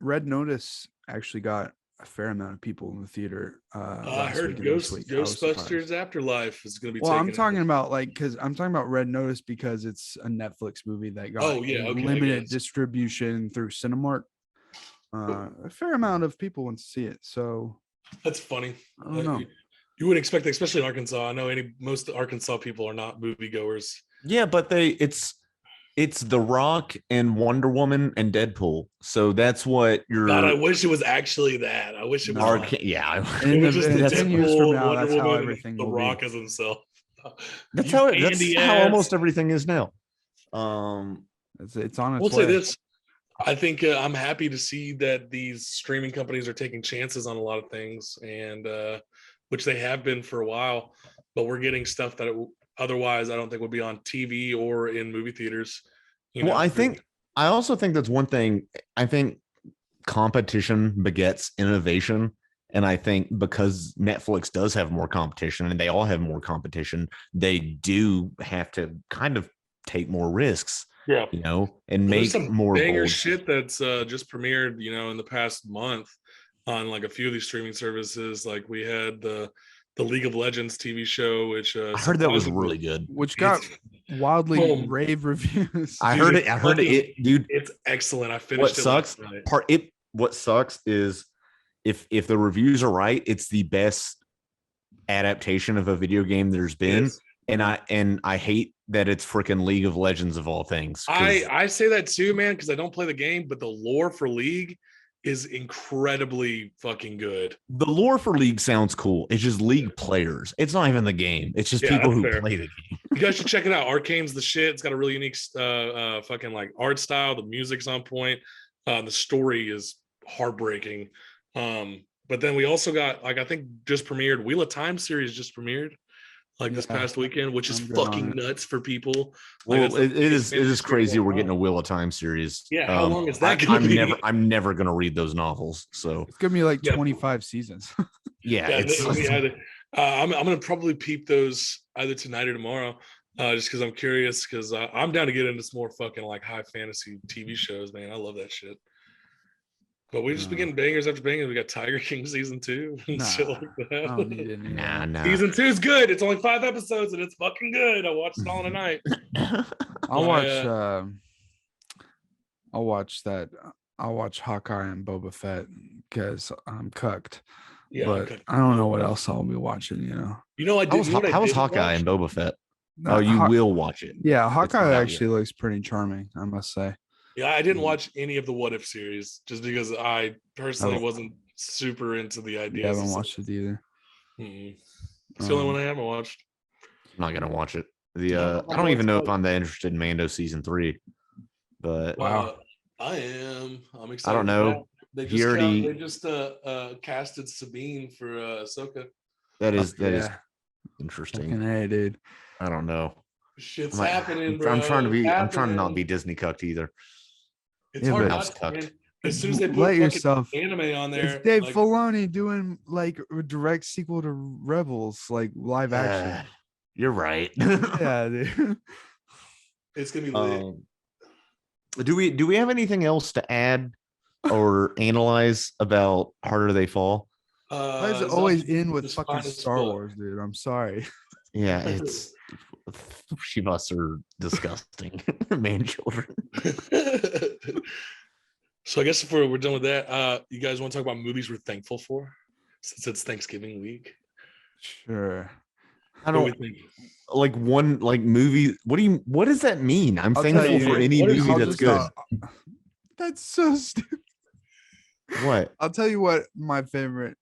Red Notice actually got a fair amount of people in the theater. I heard Ghostbusters Afterlife is going to be. Well, I'm talking about Red Notice because it's a Netflix movie that got limited distribution through Cinemark. A fair amount of people went to see it, so that's funny. I don't know. You wouldn't expect that, especially in Arkansas. I know most Arkansas people are not moviegoers. Yeah, but it's The Rock and Wonder Woman and Deadpool. So that's what you're. God, I wish it was actually that. I wish it was. It was just that's 10 years from now. Wonder That's how Woman, everything. The Rock as himself. That's how almost everything is now. It's on its way. We'll say this. I think I'm happy to see that these streaming companies are taking chances on a lot of things, and which they have been for a while. But we're getting stuff that otherwise I don't think would be on TV or in movie theaters. I also think that's one thing. I think competition begets innovation. And I think because Netflix does have more competition and they all have more competition, they do have to kind of take more risks. Yeah. And make some more banger shit that's just premiered, in the past month on like a few of these streaming services. Like we had the League of Legends TV show, which I heard that was really good, which got wildly rave reviews. I heard it, dude. It's excellent. I finished What sucks is if the reviews are right, it's the best adaptation of a video game there's been. And I hate that it's freaking League of Legends of all things. I say that too, man, because I don't play the game, but the lore for League is incredibly fucking good. The lore for League sounds cool. It's just League players. It's not even the game. It's just people who play the game. You guys should check it out. Arcane's the shit. It's got a really unique fucking like art style. The music's on point. The story is heartbreaking. But then we also got I think just premiered Wheel of Time series just premiered this past weekend, which is fucking nuts for people. Well, it is crazy. We're getting a Wheel of Time series. Yeah, how long is that going to be? I'm never going to read those novels. So it's going to be 25 seasons. I'm going to probably peep those either tonight or tomorrow, just because I'm curious. Because I'm down to get into some more fucking high fantasy TV shows, man. I love that shit. But we just been getting bangers after bangers. We got Tiger King season 2 and shit like that. I don't need any. Nah. Season 2 is good. It's only 5 episodes and it's fucking good. I watched it all in a night. I'll watch Hawkeye and Boba Fett because I'm cucked. Yeah, but I don't know what else I'll be watching. How was Hawkeye and Boba Fett? Will watch it. Yeah, Hawkeye actually looks pretty charming, I must say. Yeah, I didn't watch any of the What If series just because I personally wasn't super into the idea. I haven't watched it either. It's the only one I haven't watched. I'm not gonna watch it. I don't even know if I'm that interested in Mando season 3. But I am. I'm excited. I don't know. They just casted Sabine for Ahsoka. That is interesting. Hey, dude. I don't know. Shit's happening, bro. I'm trying to not be Disney cucked either. It's hard not to. As soon as they put anime on there, it's Dave Filoni doing a direct sequel to Rebels, live action. You're right. Yeah, dude. It's gonna be lit. Do we have anything else to add or analyze about Harder They Fall? Why does it always end with fucking Star Wars, dude? I'm sorry. Yeah, it's she must are disgusting man children. So I guess if we're done with that, you guys want to talk about movies we're thankful for since it's Thanksgiving week? Sure. I don't movie. What does that mean? I'm thankful for any movie that's good. That's so stupid. What? I'll tell you what my favorite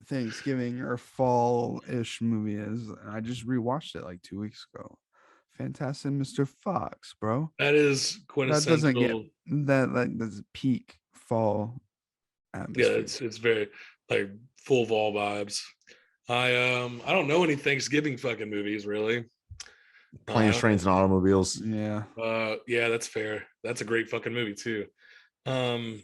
Thanksgiving or fall-ish movie is. I just rewatched it 2 weeks ago. Fantastic Mr. Fox, bro. That is quintessential. That doesn't get that's peak fall atmosphere. Yeah, it's very like full of all vibes. I don't know any Thanksgiving fucking movies really. Planes, Trains, and Automobiles. Yeah. Yeah, that's fair. That's a great fucking movie too. Yeah,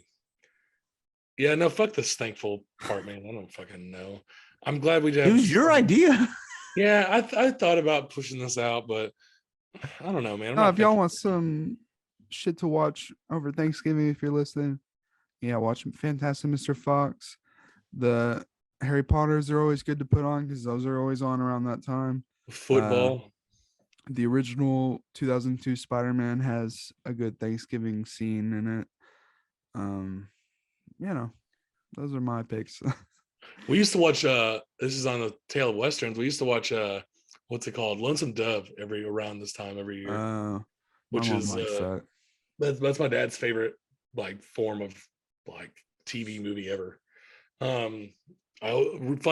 no, fuck this thankful part, man. I don't fucking know. I'm glad we did. It was your idea. Yeah, I thought about pushing this out, but I don't know, man. If y'all want some shit to watch over Thanksgiving, if you're listening, yeah, watch Fantastic Mr. Fox. The Harry Potters are always good to put on because those are always on around that time. Football. The original 2002 Spider-Man has a good Thanksgiving scene in it. You know, those are my picks. We used to watch this is on the Tale of Westerns. We used to watch what's it called? Lonesome Dove around this time every year. Which is that's my dad's favorite like form of like TV movie ever. Fun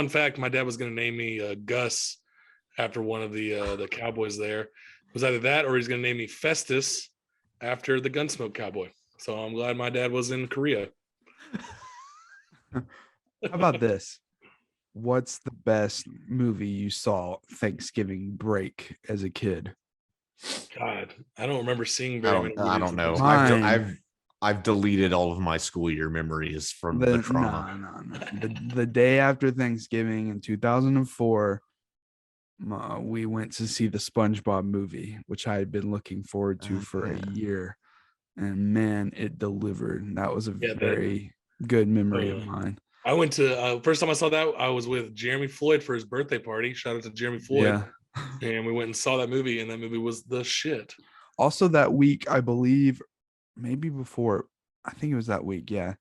fact, my dad was gonna name me Gus after one of the cowboys there. It was either that or he's gonna name me Festus after the Gunsmoke Cowboy. So I'm glad my dad was in Korea. How about this? What's the best movie you saw Thanksgiving break as a kid? God, I don't remember seeing very many movies. I don't know. I've deleted all of my school year memories from the trauma. No. The day after Thanksgiving in 2004, we went to see the Spongebob movie, which I had been looking forward to for a year. And man, it delivered. That was a very good memory of mine. I went to first time I saw that, I was with Jeremy Floyd for his birthday party. Shout out to Jeremy Floyd. Yeah. And we went and saw that movie, and that movie was the shit. Also that week, I believe, maybe before, I think it was that week, yeah,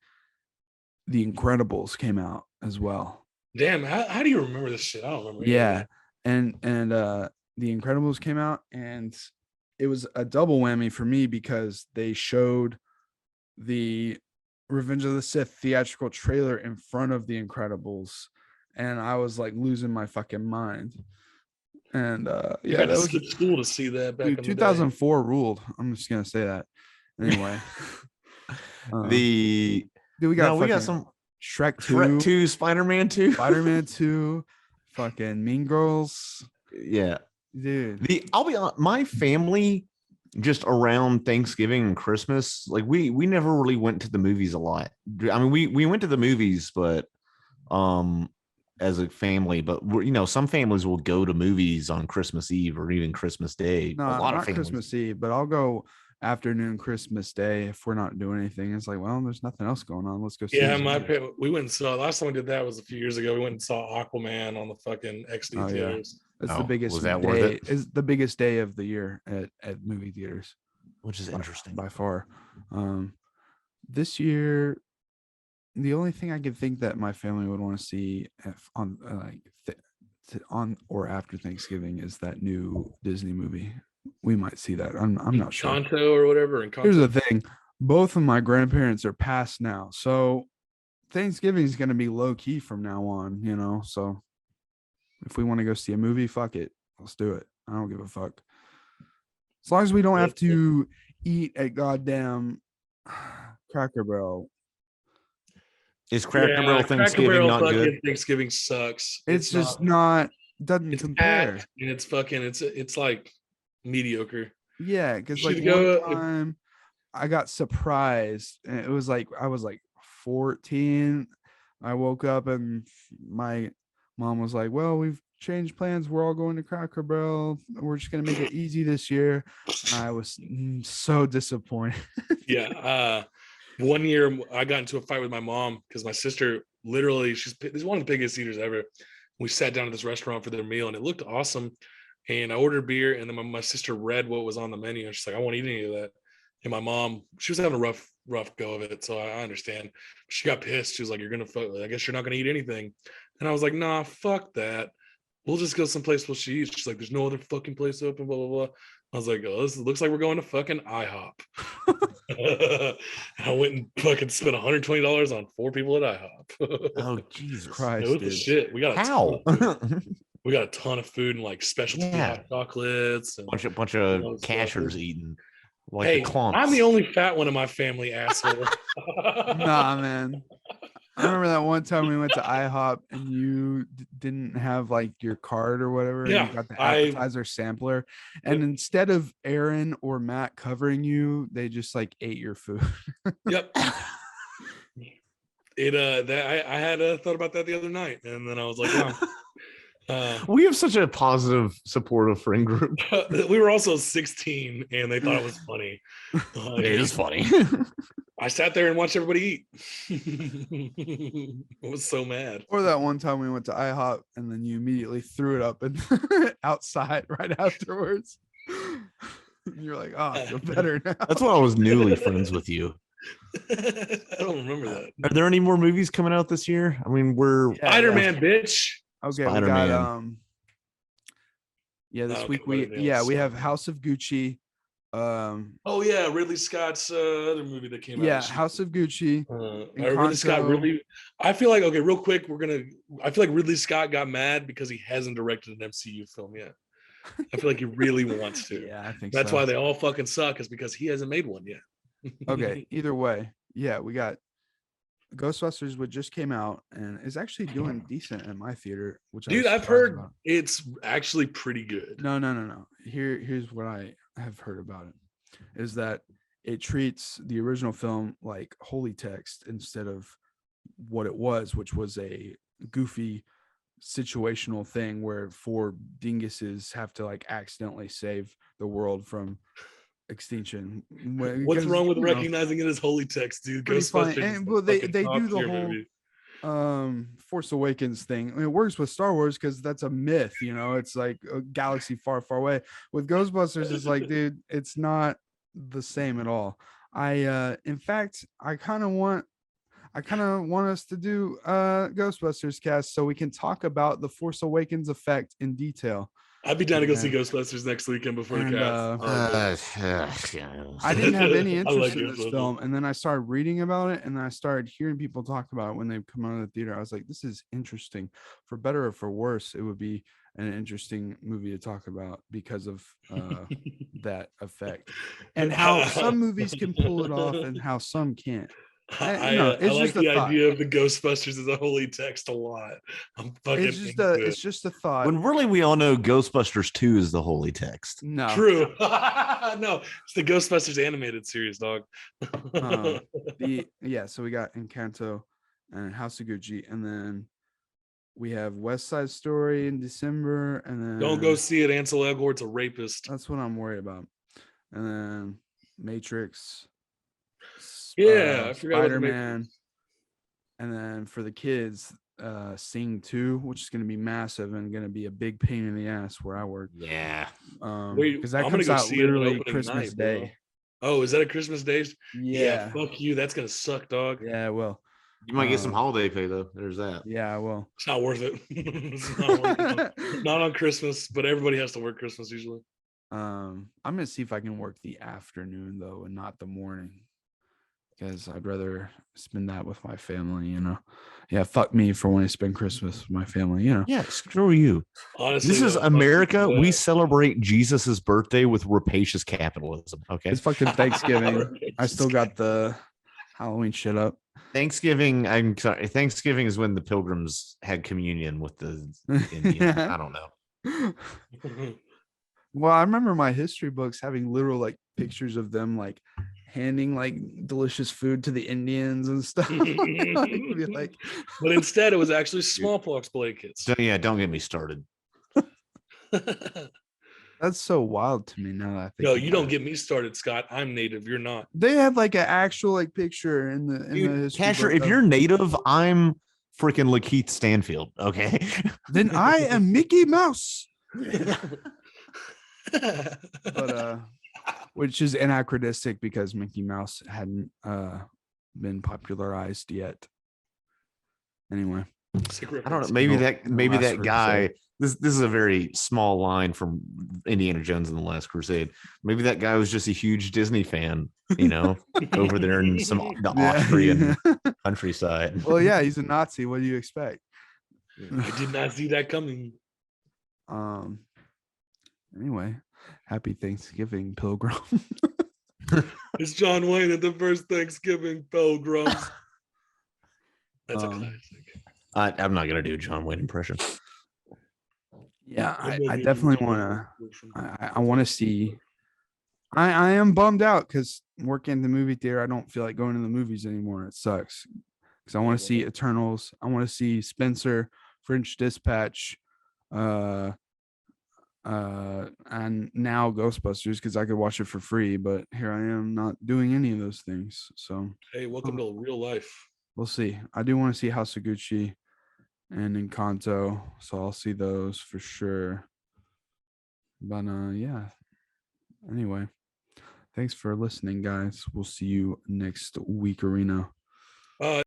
The Incredibles came out as well. Damn, how do you remember this shit? I don't remember. Yeah, and The Incredibles came out, and it was a double whammy for me because they showed the Revenge of the Sith theatrical trailer in front of The Incredibles, and I was like losing my fucking mind. And yeah, that was cool to see that back in 2004 ruled. I'm just gonna say that. Anyway, we got some Shrek 2, Spider-Man 2, fucking Mean Girls. Yeah, dude. I'll be honest, my family just around Thanksgiving and Christmas, like we never really went to the movies a lot. I mean, we went to the movies, but as a family, but some families will go to movies on Christmas Eve or even Christmas Day. No, a lot of families. Christmas Eve, but I'll go afternoon Christmas Day if we're not doing anything. It's like, well, there's nothing else going on. Let's go see. Yeah, we went and saw, last time we did that was a few years ago. We went and saw Aquaman on the fucking XD theaters. It's the biggest day. Worth it? It's the biggest day of the year at movie theaters, which is interesting by far. This year, the only thing I could think that my family would want to see on or after Thanksgiving is that new Disney movie. We might see that. I'm not sure. Encanto or whatever. Here's the thing: both of my grandparents are passed now, so Thanksgiving is going to be low key from now on. So if we want to go see a movie, fuck it, let's do it. I don't give a fuck. As long as we don't have to eat at goddamn Cracker Barrel. Is Cracker Barrel Thanksgiving not good? Thanksgiving sucks. It's just not. Doesn't compare. And it's fucking. It's like mediocre. Yeah, because like one time I got surprised, and it was like I was like 14. I woke up and my mom was like, "Well, we've changed plans. We're all going to Cracker Barrel. We're just gonna make it easy this year." I was so disappointed. Yeah. One year I got into a fight with my mom because my sister literally, she's one of the biggest eaters ever. We sat down at this restaurant for their meal and it looked awesome. And I ordered beer, and then my sister read what was on the menu and she's like, "I won't eat any of that." And my mom, she was having a rough go of it, so I understand. She got pissed. She was like, I guess you're not gonna eat anything. And I was like, "Nah, fuck that. We'll just go someplace where she eats." She's like, "There's no other fucking place open, blah blah blah." I was like, "Oh, this looks like we're going to fucking IHOP." I went and fucking spent $120 on 4 people at IHOP. Oh Jesus Christ! It was the shit. We got a ton of food and like specialty hot chocolates and bunch of cashers eating. Like hey, I'm the only fat one in my family, asshole. Nah, man. I remember that one time we went to IHOP and you didn't have like your card or whatever. Yeah, you got the appetizer sampler, and instead of Aaron or Matt covering you, they just like ate your food. Yep. I had thought about that the other night, and then I was like, wow. We have such a positive, supportive friend group. We were also 16, and they thought it was funny. It is funny. I sat there and watched everybody eat. I was so mad. Or that one time we went to IHOP and then you immediately threw it up and outside right afterwards. You're like, oh, I feel better now. That's when I was newly friends with you. I don't remember that. Are there any more movies coming out this year? I mean, we're Spider-Man, bitch. Okay, Spider-Man. we got this week we have House of Gucci. Oh yeah, Ridley Scott's other movie that came out. Yeah, House of Gucci. Ridley Scott really. I feel like real quick, I feel like Ridley Scott got mad because he hasn't directed an MCU film yet. I feel like he really wants to. Yeah, I think that's why they all fucking suck, is because he hasn't made one yet. Okay, either way, yeah, we got Ghostbusters, which just came out and is actually doing decent in my theater. I've heard it's actually pretty good. No. Here's what I have heard about it, is that it treats the original film like holy text instead of what it was, which was a goofy situational thing where 4 dinguses have to like accidentally save the world from extinction. What's wrong with recognizing it as holy text, dude? Ghostbusters. And well, they do the whole Force Awakens thing. I mean, it works with Star Wars because that's a myth, it's like a galaxy far, far away. With Ghostbusters, it's like, dude, it's not the same at all. In fact, I kind of want us to do Ghostbusters cast so we can talk about the Force Awakens effect in detail. I'd be down to go see Ghostbusters next weekend before the cast. I didn't have any interest in this film, and then I started reading about it, and then I started hearing people talk about it when they come out of the theater. I was like, this is interesting. For better or for worse, it would be an interesting movie to talk about because of that effect and how some movies can pull it off and how some can't. I like the idea of the Ghostbusters as a holy text a lot. It's just a thought. When really we all know Ghostbusters 2 is the holy text. No, true. No, it's the Ghostbusters animated series, dog. So we got Encanto and House of Gucci, and then we have West Side Story in December, and then don't go see it. Ansel Elgort's a rapist. That's what I'm worried about. And then Matrix. I forgot Spider-Man, and then for the kids, Sing 2, which is going to be massive and going to be a big pain in the ass where I work. Yeah, because that comes out literally Christmas Day. Oh, is that a Christmas Day? Yeah. Fuck you. That's gonna suck, dog. Yeah, well, you might get some holiday pay though. There's that. Yeah, well, it's not worth it. It's not worth it. Not on Christmas, but everybody has to work Christmas usually. I'm gonna see if I can work the afternoon though, and not the morning, because I'd rather spend that with my family, Yeah, fuck me for when I spend Christmas with my family, Yeah, screw you. Honestly, this is America. We celebrate Jesus's birthday with rapacious capitalism. Okay, it's fucking Thanksgiving. I still got the Halloween shit up. Thanksgiving. I'm sorry. Thanksgiving is when the Pilgrims had communion with the Indians. I don't know. Well, I remember my history books having literal like pictures of them like handing like delicious food to the Indians and stuff. Like, but instead it was actually smallpox blankets. Don't get me started. That's so wild to me now that I think. No, you don't get me started, Scott. I'm native. You're not. They had like an actual like picture in the history Casher, if you're native, I'm freaking Lakeith Stanfield. Okay. Then I am Mickey Mouse. But which is anachronistic because Mickey Mouse hadn't been popularized yet. Anyway, I don't know. Maybe that guy. This is a very small line from Indiana Jones and the Last Crusade. Maybe that guy was just a huge Disney fan, over there in the Austrian countryside. Well, yeah, he's a Nazi. What do you expect? I did not see that coming. Anyway, happy Thanksgiving, Pilgrim. It's John Wayne at the first Thanksgiving, Pilgrims. That's a classic. I'm not gonna do a John Wayne impression. Yeah, I definitely want to. I want to see. I am bummed out because working in the movie theater, I don't feel like going to the movies anymore. It sucks because I want to see Eternals. I want to see Spencer, French Dispatch, and now Ghostbusters because I could watch it for free. But here I am not doing any of those things. So hey, welcome to real life. We'll see. I do want to see House of Gucci and Encanto, so I'll see those for sure. But yeah. Anyway, thanks for listening, guys. We'll see you next week, Arena.